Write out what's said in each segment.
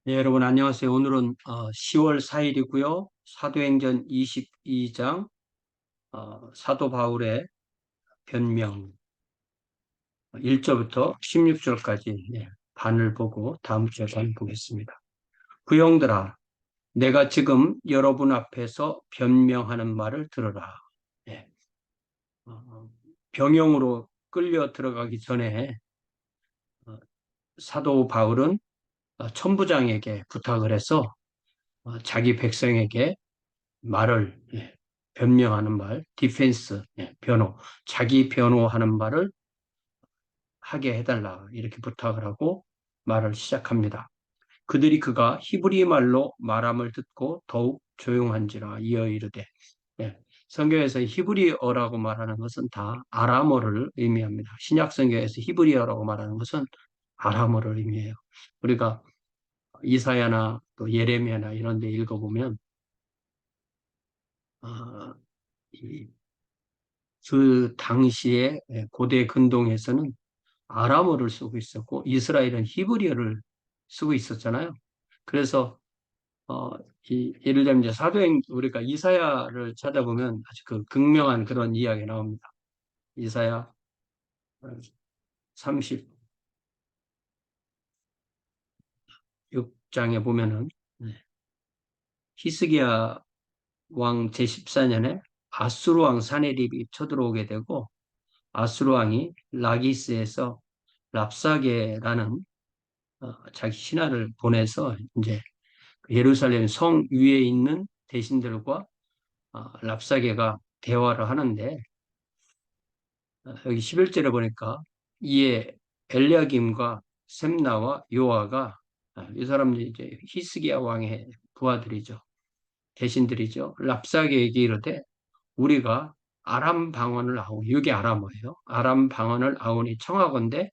네, 여러분 안녕하세요. 오늘은 10월 4일이고요. 사도행전 22장 사도 바울의 변명 1절부터 16절까지 반을 보고 다음 주에 반 보겠습니다. 그 형들아, 내가 지금 여러분 앞에서 변명하는 말을 들으라. 네, 어, 병영으로 끌려 들어가기 전에 어, 사도 바울은 천부장에게 부탁을 해서 자기 백성에게 말을 변명하는 말, 디펜스, 변호, 자기 변호하는 말을 하게 해달라 이렇게 부탁을 하고 말을 시작합니다. 그들이 그가 히브리 말로 말함을 듣고 더욱 조용한지라 이어 이르되 성경에서 히브리어라고 말하는 것은 다 아람어를 의미합니다. 신약 성경에서 히브리어라고 말하는 것은 아람어를 의미해요. 우리가 이사야나 또 예레미야나 이런 데 읽어보면 어, 그 당시에 고대 근동에서는 아람어를 쓰고 있었고 이스라엘은 히브리어를 쓰고 있었잖아요. 그래서 어, 예를 들면 이제 사도행 우리가 이사야를 찾아보면 아주 그 극명한 그런 이야기 나옵니다. 이사야 36장에 보면은 히스기야 왕 제14년에 아수르 왕 사네립이 쳐들어오게 되고 아수르 왕이 라기스에서 랍사게라는 자기 신하를 보내서 이제 예루살렘 성 위에 있는 대신들과 랍사게가 대화를 하는데 여기 11절에 보니까 이에 엘리야김과 셈나와 요아가 이 사람들이 이제 히스기야 왕의 부하들이죠. 대신들이죠. 랍사게에게 이르되 우리가 아람 방언을 아오니 이게 아람어예요. 아람 방언을 아오니 청하건대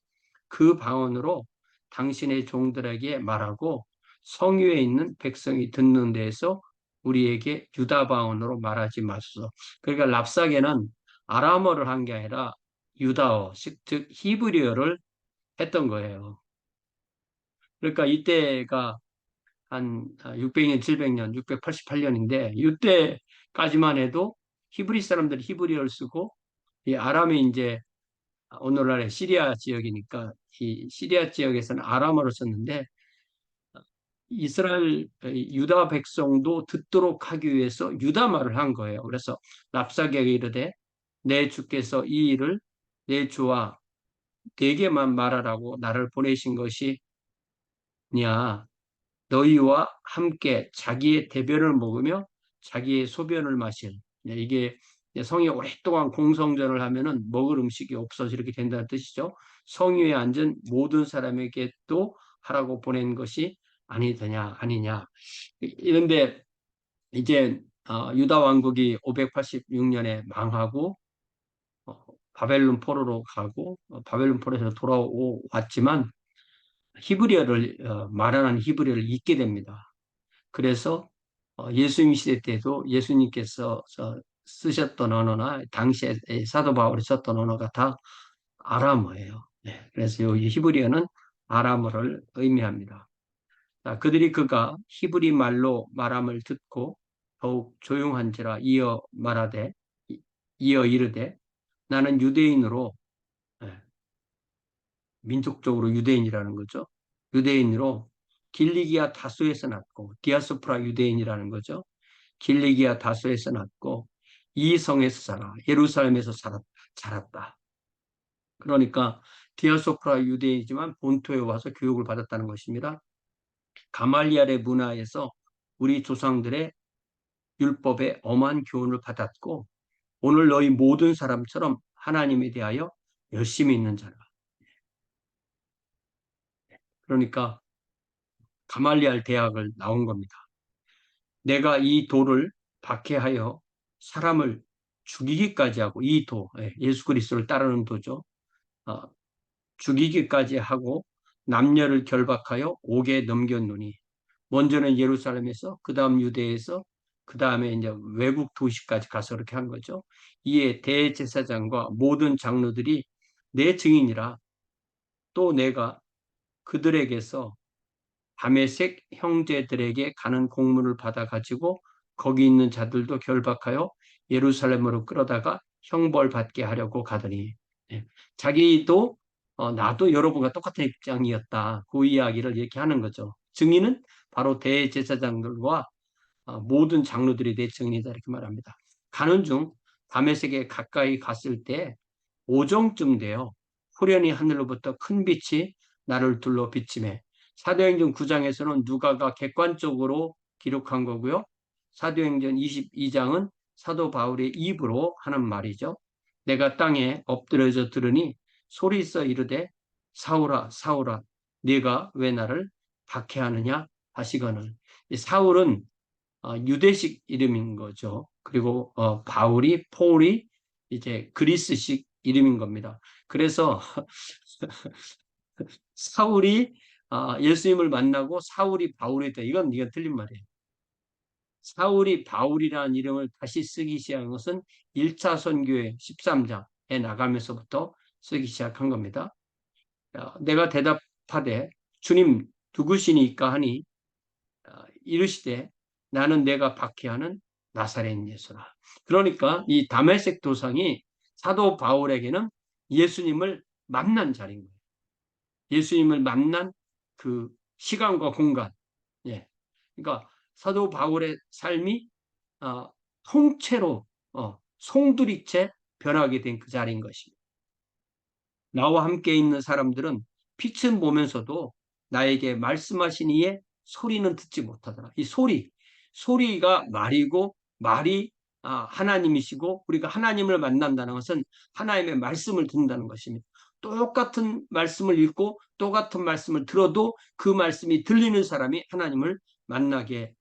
그 방언으로 당신의 종들에게 말하고 성유에 있는 백성이 듣는 데에서 우리에게 유다 방언으로 말하지 마소서. 그러니까 랍사게는 아람어를 한 게 아니라 유다어, 즉 히브리어를 했던 거예요. 그러니까 이때가 한 600년, 700년, 688년인데 이때까지만 해도 히브리 사람들이 히브리어를 쓰고 이 아람이 이제 오늘날의 시리아 지역이니까 이 시리아 지역에서는 아람어를 썼는데 이스라엘 유다 백성도 듣도록 하기 위해서 유다 말을 한 거예요. 그래서 랍사게가 이르되 내 주께서 이 일을 내 주와 네게만 말하라고 나를 보내신 것이냐 너희와 함께 자기의 대변을 먹으며 자기의 소변을 마실 이게 성이 오랫동안 공성전을 하면은 먹을 음식이 없어서 이렇게 된다는 뜻이죠. 성위에 앉은 모든 사람에게도 하라고 보낸 것이 아니더냐 아니냐. 이런데 이제 유다 왕국이 586년에 망하고 바벨론 포로로 가고 바벨론 포로에서 돌아왔지만 히브리어를 말하는 히브리어를 잊게 됩니다. 그래서 예수님 시대 때도 예수님께서 쓰셨던 언어나 당시에 사도 바울이 썼던 언어가 다 아람어예요. 네, 그래서 이 히브리어는 아람어를 의미합니다. 자, 그들이 그가 히브리 말로 말함을 듣고 더욱 조용한지라 이어 말하되 이어 이르되 나는 유대인으로 예, 민족적으로 유대인이라는 거죠. 유대인으로 길리기아 다소에서 났고 디아스포라 유대인이라는 거죠. 길리기아 다소에서 났고 이 성에서 예루살렘에서 자랐다. 그러니까 디아스포라 유대인이지만 본토에 와서 교육을 받았다는 것입니다. 가말리알의 문화에서 우리 조상들의 율법에 엄한 교훈을 받았고 오늘 너희 모든 사람처럼 하나님에 대하여 열심히 있는 자라. 그러니까 가말리알 대학을 나온 겁니다. 내가 이 도를 박해하여 사람을 죽이기까지 하고 이 도, 예수 그리스도를 따르는 도죠. 어, 죽이기까지 하고 남녀를 결박하여 옥에 넘겼노니 먼저는 예루살렘에서 그 다음 유대에서 그 다음에 이제 외국 도시까지 가서 그렇게 한 거죠. 이에 대제사장과 모든 장로들이 내 증인이라 또 내가 그들에게서 다메섹 형제들에게 가는 공문을 받아가지고 거기 있는 자들도 결박하여 예루살렘으로 끌어다가 형벌받게 하려고 가더니 예, 자기도 나도 여러분과 똑같은 입장이었다. 그 이야기를 이렇게 하는 거죠. 증인은 바로 대제사장들과 모든 장로들이 내 증인이다 이렇게 말합니다. 가는 중 다메섹에 가까이 갔을 때 오정쯤 돼요. 후련히 하늘로부터 큰 빛이 나를 둘러 비치매 사도행전 9장에서는 누가가 객관적으로 기록한 거고요. 사도행전 22장은 사도 바울의 입으로 하는 말이죠. 내가 땅에 엎드려져 들으니 소리써 이르되 사울아 사울아 네가 왜 나를 박해하느냐 하시거늘. 사울은 유대식 이름인 거죠. 그리고 바울이 폴이 이제 그리스식 이름인 겁니다. 그래서 사울이 예수님을 만나고 사울이 바울이 돼. 이건 틀린 말이에요. 사울이 바울이라는 이름을 다시 쓰기 시작한 것은 1차 선교회 13장에 나가면서부터 쓰기 시작한 겁니다. 내가 대답하되 주님 누구시니까 하니 이르시되 나는 내가 박해하는 나사렛 예수라. 그러니까 이 다메섹 도상이 사도 바울에게는 예수님을 만난 자리인 거예요. 예수님을 만난 그 시간과 공간. 예. 그러니까 사도 바울의 삶이 통째로 송두리째 변하게 된 그 자리인 것입니다. 나와 함께 있는 사람들은 빛은 보면서도 나에게 말씀하신 이의 소리는 듣지 못하더라. 이 소리가 말이고 말이 하나님이시고 우리가 하나님을 만난다는 것은 하나님의 말씀을 듣는다는 것입니다. 똑같은 말씀을 읽고 똑같은 말씀을 들어도 그 말씀이 들리는 사람이 하나님을 만나게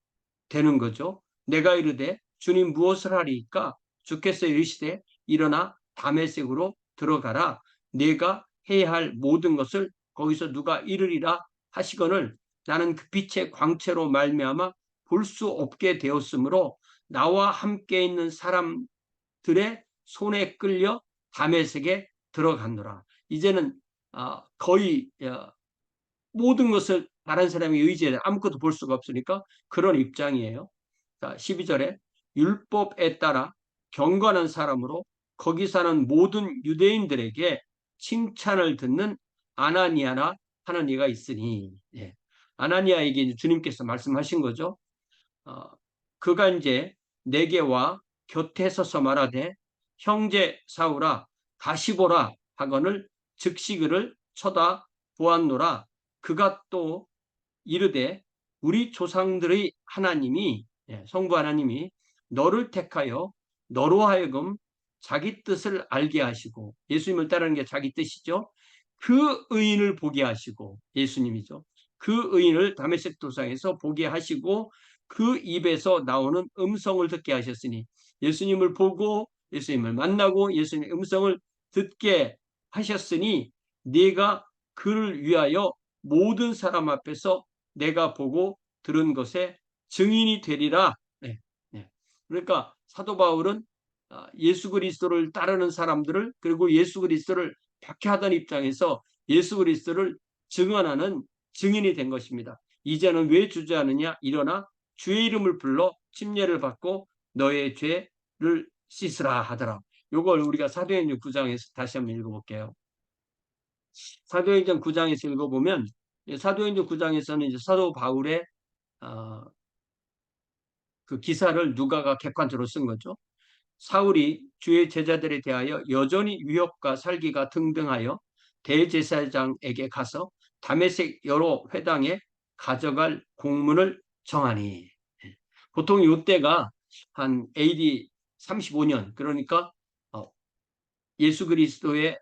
되는 거죠. 내가 이르되 주님 무엇을 하리이까? 주께서 이르시되 일어나 다메섹으로 들어가라. 네가 해야 할 모든 것을 거기서 누가 이르리라 하시거늘 나는 그 빛의 광채로 말미암아 볼 수 없게 되었으므로 나와 함께 있는 사람들의 손에 끌려 다메섹에 들어갔노라. 이제는 거의 모든 것을 다른 사람의 의지에 아무것도 볼 수가 없으니까 그런 입장이에요. 자, 12절에 율법에 따라 경건한 사람으로 거기 사는 모든 유대인들에게 칭찬을 듣는 아나니아라 하는 이가 있으니 예. 아나니아에게 주님께서 말씀하신 거죠. 그가 이제 내게 와 곁에 서서 말하되 형제 사울아 다시 보라 하거늘 즉시 그를 쳐다 보았노라. 그가 또 이르되 우리 조상들의 하나님이 성부 하나님이 너를 택하여 너로 하여금 자기 뜻을 알게 하시고 예수님을 따르는 게 자기 뜻이죠. 그 의인을 보게 하시고 예수님이죠. 그 의인을 다메섹 도상에서 보게 하시고 그 입에서 나오는 음성을 듣게 하셨으니 예수님을 보고 예수님을 만나고 예수님의 음성을 듣게 하셨으니 네가 그를 위하여 모든 사람 앞에서 내가 보고 들은 것에 증인이 되리라. 네, 네. 그러니까 사도 바울은 예수 그리스도를 따르는 사람들을 그리고 예수 그리스도를 박해하던 입장에서 예수 그리스도를 증언하는 증인이 된 것입니다. 이제는 왜 주저하느냐? 일어나 주의 이름을 불러 침례를 받고 너의 죄를 씻으라 하더라. 이걸 우리가 사도행전 9장에서 다시 한번 읽어볼게요. 사도행전 9장에서 읽어보면 사도행전 9장에서는 이제 사도 바울의 그 기사를 누가가 객관적으로 쓴 거죠. 사울이 주의 제자들에 대하여 여전히 위협과 살기가 등등하여 대제사장에게 가서 다메섹 여러 회당에 가져갈 공문을 정하니 보통 이때가 한 AD 35년 그러니까 예수 그리스도의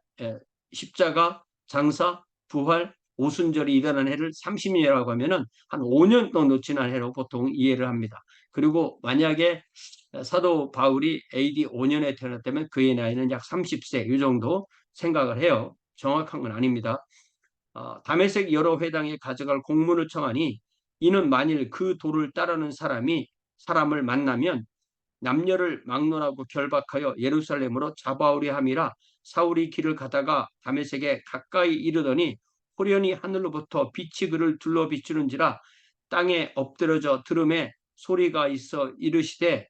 십자가 장사 부활 오순절이 일어난 해를 30년이라고 하면은 한 5년 정도 지난 해로 보통 이해를 합니다. 그리고 만약에 사도 바울이 AD 5년에 태어났다면 그의 나이는 약 30세 이 정도 생각을 해요. 정확한 건 아닙니다. 다메섹 여러 회당에 가져갈 공문을 청하니 이는 만일 그 도를 따르는 사람을 만나면 남녀를 막론하고 결박하여 예루살렘으로 잡아오려 함이라 사울이 길을 가다가 다메섹에 가까이 이르더니 호련히 하늘로부터 빛이 그를 둘러 비추는지라 땅에 엎드러져 들음에 소리가 있어 이르시되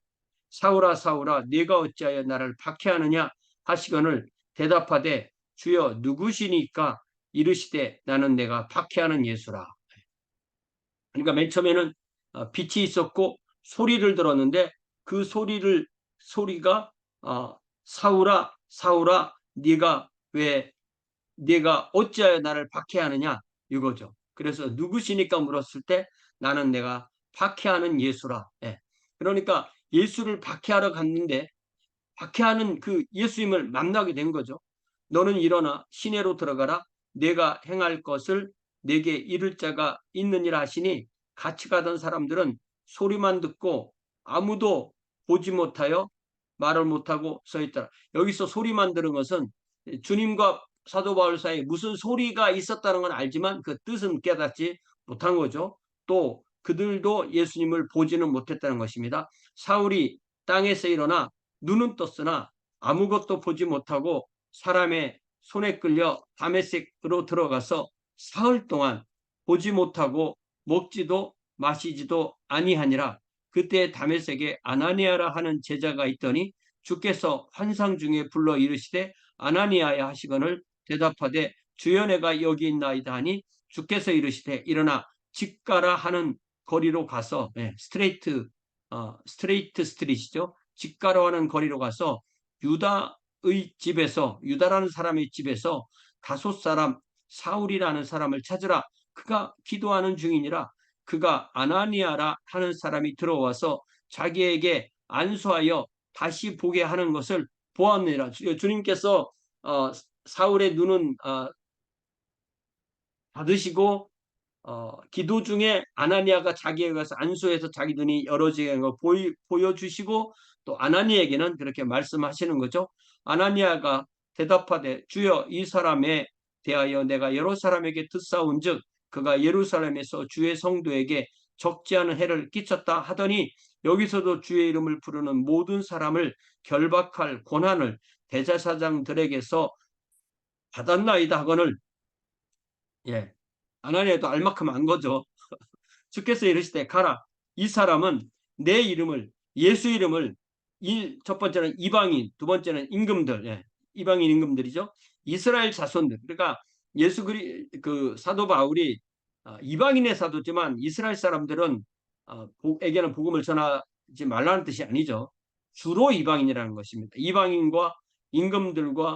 사울아 사울아 네가 어찌하여 나를 박해하느냐 하시거늘 대답하되 주여 누구시니까 이르시되 나는 내가 박해하는 예수라. 그러니까 맨 처음에는 빛이 있었고 소리를 들었는데 그 소리가 사울아 사울아 네가 어찌하여 나를 박해하느냐 이거죠. 그래서 누구시니까 물었을 때 나는 내가 박해하는 예수라. 예. 그러니까 예수를 박해하러 갔는데 박해하는 그 예수님을 만나게 된 거죠. 너는 일어나 시내로 들어가라. 내가 행할 것을 내게 이를 자가 있느니라 하시니 같이 가던 사람들은 소리만 듣고 아무도 보지 못하여 말을 못하고 서 있더라. 여기서 소리만 들은 것은 주님과 사도 바울 사이에 무슨 소리가 있었다는 건 알지만 그 뜻은 깨닫지 못한 거죠. 또 그들도 예수님을 보지는 못했다는 것입니다. 사울이 땅에서 일어나 눈은 떴으나 아무것도 보지 못하고 사람의 손에 끌려 다메섹으로 들어가서 사흘 동안 보지 못하고 먹지도 마시지도 아니하니라. 그때 다메섹에 아나니아라 하는 제자가 있더니 주께서 환상 중에 불러 이르시되 아나니아야 하시거늘 대답하되 주여 내가 여기 있나이다 하니 주께서 이르시되 일어나 집 가라 하는 거리로 가서 스트레이트 스트릿이죠. 집 가라 하는 거리로 가서 유다라는 사람의 집에서 다섯 사람 사울이라는 사람을 찾으라. 그가 기도하는 중이니라. 그가 아나니아라 하는 사람이 들어와서 자기에게 안수하여 다시 보게 하는 것을 보았느니라. 주님께서 사울의 눈은 받으시고 기도 중에 아나니아가 자기에게 가서 안수해서 자기 눈이 열어지게 한 거 보여주시고 또 아나니아에게는 그렇게 말씀하시는 거죠. 아나니아가 대답하되 주여 이 사람에 대하여 내가 여러 사람에게 듣사온즉 그가 예루살렘에서 주의 성도에게 적지 않은 해를 끼쳤다 하더니 여기서도 주의 이름을 부르는 모든 사람을 결박할 권한을 대제사장들에게서 받았나이다 하거늘 예. 아나니아도 알만큼 안 거죠. 주께서 이르시되 가라. 이 사람은 내 이름을 예수 이름을 첫 번째는 이방인, 두 번째는 임금들, 예. 이방인 임금들이죠. 이스라엘 자손들. 그러니까 그 사도 바울이 이방인의 사도지만 이스라엘 사람들은 에게는 복음을 전하지 말라는 뜻이 아니죠. 주로 이방인이라는 것입니다. 이방인과 임금들과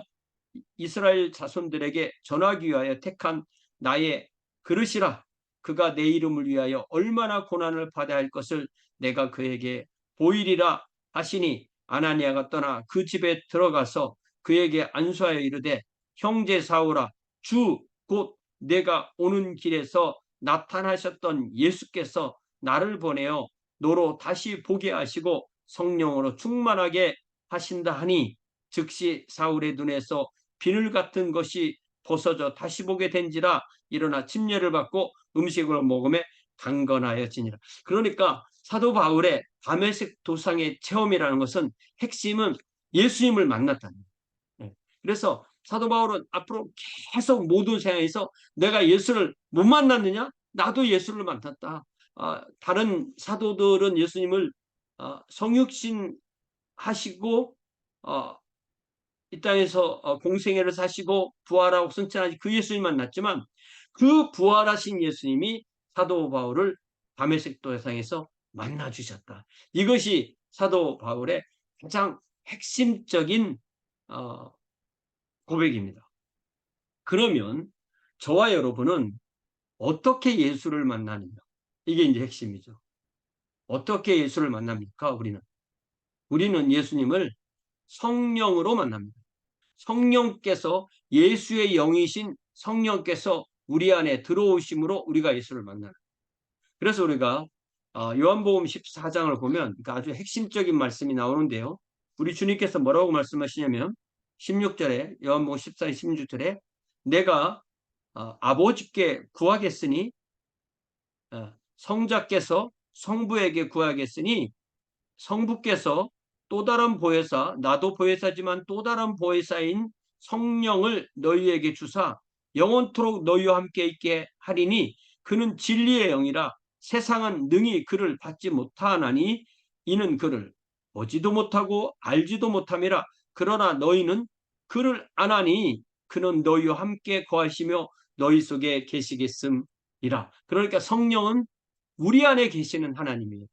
이스라엘 자손들에게 전하기 위하여 택한 나의 그릇이라. 그가 내 이름을 위하여 얼마나 고난을 받아야 할 것을 내가 그에게 보이리라 하시니 아나니아가 떠나 그 집에 들어가서 그에게 안수하여 이르되 형제 사울아 주 곧 내가 오는 길에서 나타나셨던 예수께서 나를 보내어 너로 다시 보게 하시고 성령으로 충만하게 하신다 하니 즉시 사울의 눈에서 비늘 같은 것이 벗어져 다시 보게 된지라 일어나 침례를 받고 음식을 먹음에 강건하여지니라. 그러니까 사도 바울의 다메섹 도상의 체험이라는 것은 핵심은 예수님을 만났다는 거예요. 그래서 사도 바울은 앞으로 계속 모든 생애에서 내가 예수를 못 만났느냐? 나도 예수를 만났다. 다른 사도들은 예수님을 성육신 하시고 이 땅에서 공생애를 사시고 부활하고 승천하신 그 예수님 만났지만 그 부활하신 예수님이 사도 바울을 다메섹 도상에서 만나 주셨다. 이것이 사도 바울의 가장 핵심적인 고백입니다. 그러면 저와 여러분은 어떻게 예수를 만나느냐? 이게 이제 핵심이죠. 어떻게 예수를 만납니까? 우리는 예수님을 성령으로 만납니다. 성령께서 예수의 영이신 성령께서 우리 안에 들어오심으로 우리가 예수를 만나는. 그래서 우리가 요한복음 14장을 보면 아주 핵심적인 말씀이 나오는데요. 우리 주님께서 뭐라고 말씀하시냐면 16절에 요한복음 14장 16절에 내가 아버지께 구하겠으니 성자께서 성부에게 구하겠으니 성부께서 또 다른 보혜사 나도 보혜사지만 또 다른 보혜사인 성령을 너희에게 주사 영원토록 너희와 함께 있게 하리니 그는 진리의 영이라 세상은 능히 그를 받지 못하나니 이는 그를 보지도 못하고 알지도 못함이라. 그러나 너희는 그를 아나니 그는 너희와 함께 거하시며 너희 속에 계시겠음이라. 그러니까 성령은 우리 안에 계시는 하나님이에요.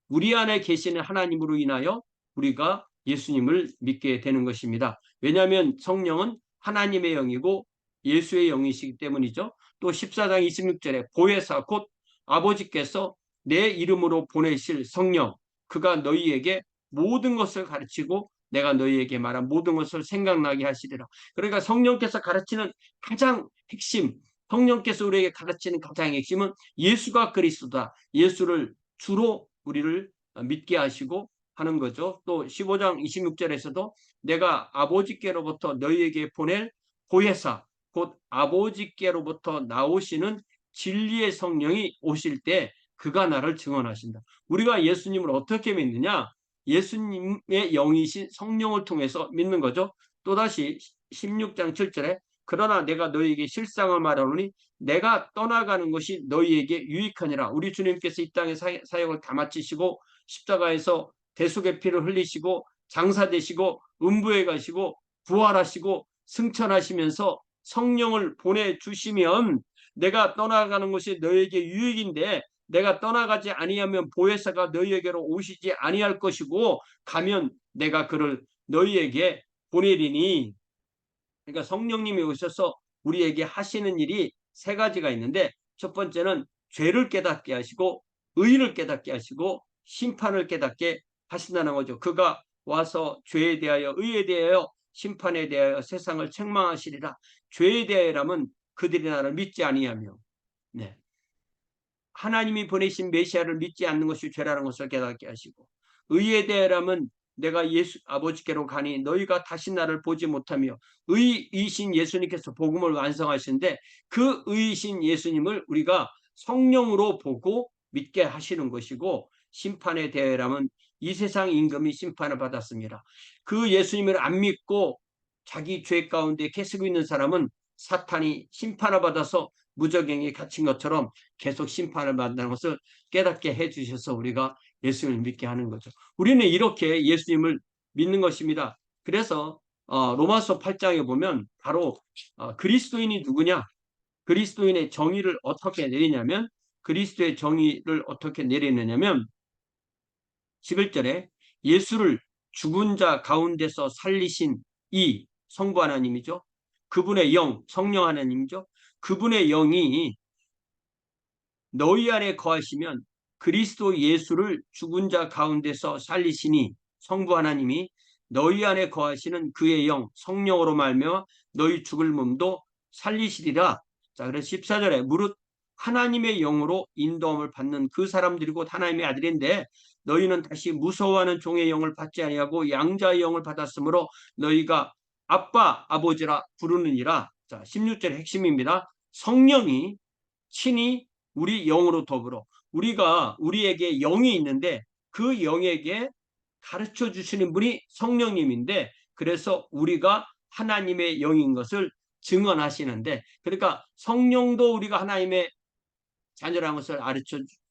우리 안에 계시는 하나님으로 인하여 우리가 예수님을 믿게 되는 것입니다. 왜냐하면 성령은 하나님의 영이고 예수의 영이시기 때문이죠. 또 14장 26절에 보혜사 곧 아버지께서 내 이름으로 보내실 성령, 그가 너희에게 모든 것을 가르치고 내가 너희에게 말한 모든 것을 생각나게 하시리라. 그러니까 성령께서 가르치는 가장 핵심, 성령께서 우리에게 가르치는 가장 핵심은 예수가 그리스도다. 예수를 주로 우리를 믿게 하시고 하는 거죠. 또 15장 26절에서도 내가 아버지께로부터 너희에게 보낼 보혜사 곧 아버지께로부터 나오시는 진리의 성령이 오실 때 그가 나를 증언하신다. 우리가 예수님을 어떻게 믿느냐? 예수님의 영이신 성령을 통해서 믿는 거죠. 또다시 16장 7절에 그러나 내가 너희에게 실상을 말하노니 내가 떠나가는 것이 너희에게 유익하니라. 우리 주님께서 이 땅의 사역을 다 마치시고 십자가에서 대속의 피를 흘리시고 장사되시고 음부에 가시고 부활하시고 승천하시면서 성령을 보내주시면 내가 떠나가는 것이 너희에게 유익인데 내가 떠나가지 아니하면 보혜사가 너희에게로 오시지 아니할 것이고 가면 내가 그를 너희에게 보내리니. 그러니까 성령님이 오셔서 우리에게 하시는 일이 세 가지가 있는데 첫 번째는 죄를 깨닫게 하시고 의를 깨닫게 하시고 심판을 깨닫게 하신다는 거죠. 그가 와서 죄에 대하여 의에 대하여 심판에 대하여 세상을 책망하시리라. 죄에 대하여라면 그들이 나를 믿지 아니하며 네. 하나님이 보내신 메시아를 믿지 않는 것이 죄라는 것을 깨닫게 하시고 의에 대하여라면 내가 예수 아버지께로 가니 너희가 다시 나를 보지 못하며 의이신 예수님께서 복음을 완성하시는데 그 의이신 예수님을 우리가 성령으로 보고 믿게 하시는 것이고 심판에 대하여라면 이 세상 임금이 심판을 받았습니다. 그 예수님을 안 믿고 자기 죄 가운데 계속 있는 사람은 사탄이 심판을 받아서 무적행에 갇힌 것처럼 계속 심판을 받는다는 것을 깨닫게 해주셔서 우리가 예수님을 믿게 하는 거죠. 우리는 이렇게 예수님을 믿는 것입니다. 그래서 로마서 8장에 보면 바로 그리스도인이 누구냐? 그리스도인의 정의를 어떻게 내리냐면 그리스도의 정의를 어떻게 내리느냐면 11절에 예수를 죽은 자 가운데서 살리신 이 성부 하나님이죠. 그분의 영, 성령 하나님이죠. 그분의 영이 너희 안에 거하시면 그리스도 예수를 죽은 자 가운데서 살리시니 성부 하나님이 너희 안에 거하시는 그의 영 성령으로 말미암아 너희 죽을 몸도 살리시리라. 자, 그래서 14절에 무릇 하나님의 영으로 인도함을 받는 그 사람들이 곧 하나님의 아들인데 너희는 다시 무서워하는 종의 영을 받지 아니하고 양자의 영을 받았으므로 너희가 아빠 아버지라 부르느니라. 자, 16절의 핵심입니다. 성령이 친히 우리 영으로 더불어 우리에게 영이 있는데 그 영에게 가르쳐 주시는 분이 성령님인데 그래서 우리가 하나님의 영인 것을 증언하시는데 그러니까 성령도 우리가 하나님의 자녀라는 것을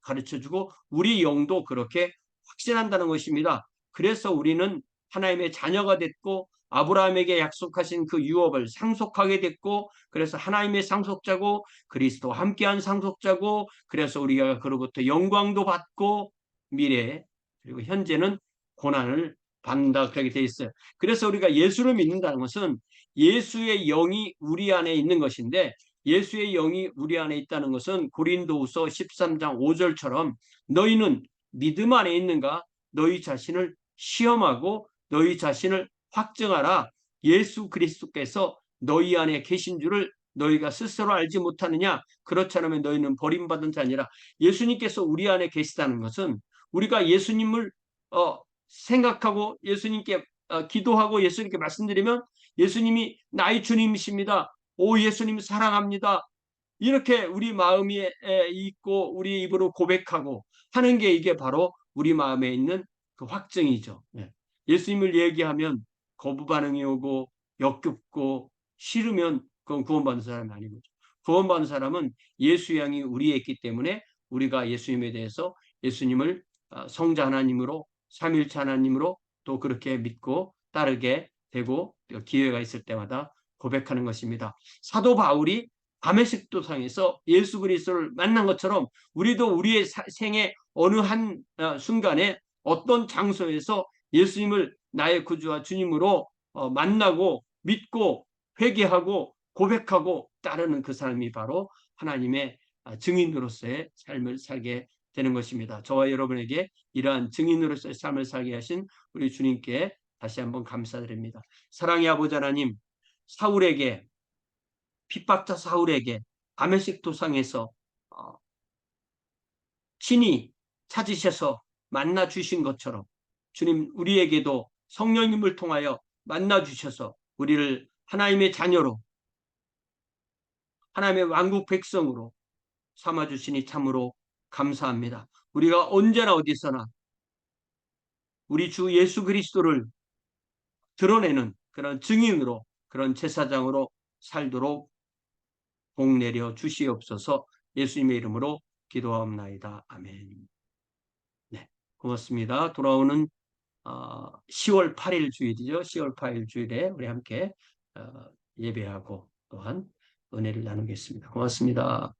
가르쳐 주고 우리 영도 그렇게 확신한다는 것입니다. 그래서 우리는 하나님의 자녀가 됐고 아브라함에게 약속하신 그 유업을 상속하게 됐고 그래서 하나님의 상속자고 그리스도와 함께한 상속자고 그래서 우리가 그로부터 영광도 받고 미래에 그리고 현재는 고난을 받는다 그렇게 되어 있어요. 그래서 우리가 예수를 믿는다는 것은 예수의 영이 우리 안에 있는 것인데 예수의 영이 우리 안에 있다는 것은 고린도후서 13장 5절처럼 너희는 믿음 안에 있는가? 너희 자신을 시험하고 너희 자신을 확증하라. 예수 그리스도께서 너희 안에 계신 줄을 너희가 스스로 알지 못하느냐? 그렇지 않으면 너희는 버림받은 자니라. 예수님께서 우리 안에 계시다는 것은 우리가 예수님을 생각하고 예수님께 기도하고 예수님께 말씀드리면 예수님이 나의 주님이십니다. 오 예수님 사랑합니다. 이렇게 우리 마음에 있고 우리 입으로 고백하고 하는 게 이게 바로 우리 마음에 있는 그 확증이죠. 예수님을 얘기하면 거부 반응이 오고 역겹고 싫으면 그건 구원받는 사람이 아닌 거죠. 구원받은 사람은 예수 양이 우리에 있기 때문에 우리가 예수님에 대해서 예수님을 성자 하나님으로 삼일체 하나님으로 또 그렇게 믿고 따르게 되고 기회가 있을 때마다 고백하는 것입니다. 사도 바울이 다메섹 도상에서 예수 그리스도를 만난 것처럼 우리도 우리의 생애 어느 한 순간에 어떤 장소에서 예수님을 나의 구주와 주님으로 만나고 믿고 회개하고 고백하고 따르는 그 사람이 바로 하나님의 증인으로서의 삶을 살게 되는 것입니다. 저와 여러분에게 이러한 증인으로서의 삶을 살게 하신 우리 주님께 다시 한번 감사드립니다. 사랑의 아버지 하나님, 사울에게 핍박자 사울에게 다메섹 도상에서 친히 찾으셔서 만나 주신 것처럼 주님 우리에게도 성령님을 통하여 만나 주셔서 우리를 하나님의 자녀로 하나님의 왕국 백성으로 삼아 주시니 참으로 감사합니다. 우리가 언제나 어디서나 우리 주 예수 그리스도를 드러내는 그런 증인으로 그런 제사장으로 살도록 복 내려 주시옵소서. 예수님의 이름으로 기도하옵나이다. 아멘. 네, 고맙습니다. 돌아오는 10월 8일 주일이죠. 10월 8일 주일에 우리 함께 예배하고 또한 은혜를 나누겠습니다. 고맙습니다.